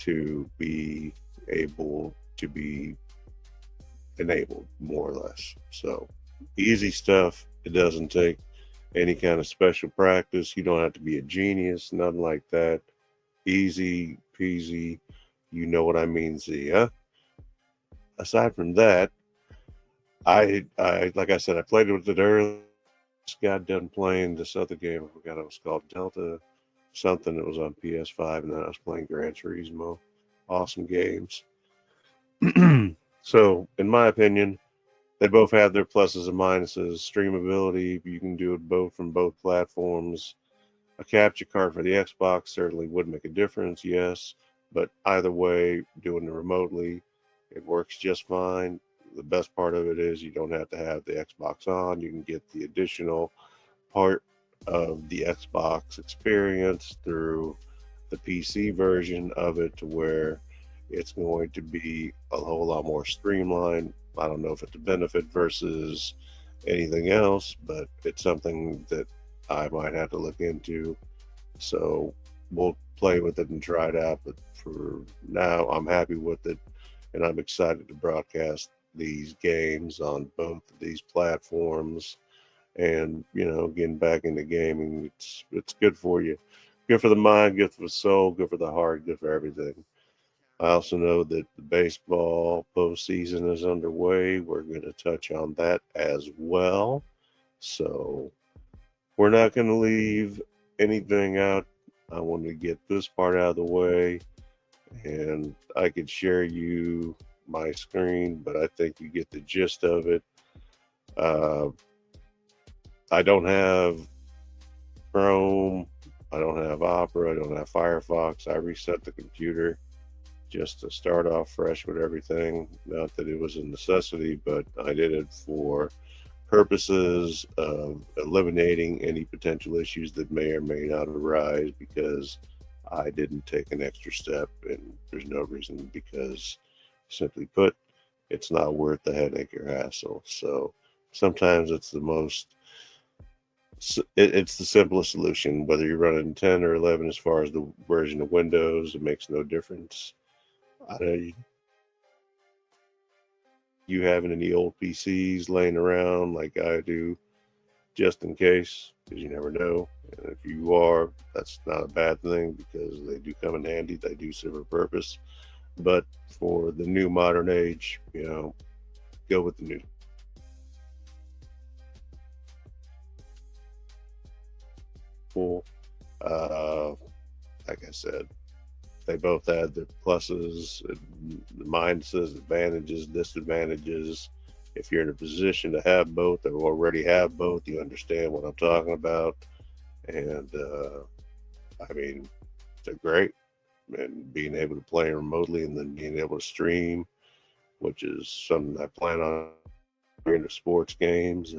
to be able to be enabled, more or less. So easy stuff. It doesn't take any kind of special practice. You don't have to be a genius, nothing like that. Easy peasy. You know what I mean, Z, huh? Aside from that, I like I said, I played with it earlier. Just got done playing this other game. I forgot it was called Delta something. It was on PS5, and then I was playing Gran Turismo. Awesome games. So, in my opinion, they both have their pluses and minuses. Streamability, you can do it both from both platforms. A capture card for the Xbox certainly would make a difference, yes, but either way, doing it remotely, it works just fine. The best part of it is you don't have to have the Xbox on. You can get the additional part of the Xbox experience through the PC version of it to where it's going to be a whole lot more streamlined. I don't know if it's a benefit versus anything else, but it's something that I might have to look into. So we'll play with it and try it out. But for now, I'm happy with it, and I'm excited to broadcast these games on both of these platforms. And getting back into gaming, it's good for you, good for the mind, good for the soul, good for the heart, good for everything. I also know that the baseball postseason is underway. We're going to touch on that as well. So we're not going to leave anything out. I want to get this part out of the way, and I could share you my screen, but I think you get the gist of it. Uh, I don't have Chrome, I don't have Opera, I don't have Firefox. I reset the computer just to start off fresh with everything. Not that it was a necessity, but I did it for purposes of eliminating any potential issues that may or may not arise because I didn't take an extra step, and there's no reason because, simply put, it's not worth the headache or hassle. So sometimes it's the simplest solution. Whether you're running 10 or 11, as far as the version of Windows, it makes no difference. I know you having any old PCs laying around like I do, just in case, because you never know. And if you are, that's not a bad thing because they do come in handy. They do serve a purpose. But for the new modern age, go with the new. Full. Uh, like I said, they both had their pluses, minuses, advantages, disadvantages. If you're in a position to have both or already have both, you understand what I'm talking about. And I mean, they're great. And being able to play remotely and then being able to stream, which is something I plan on into sports games.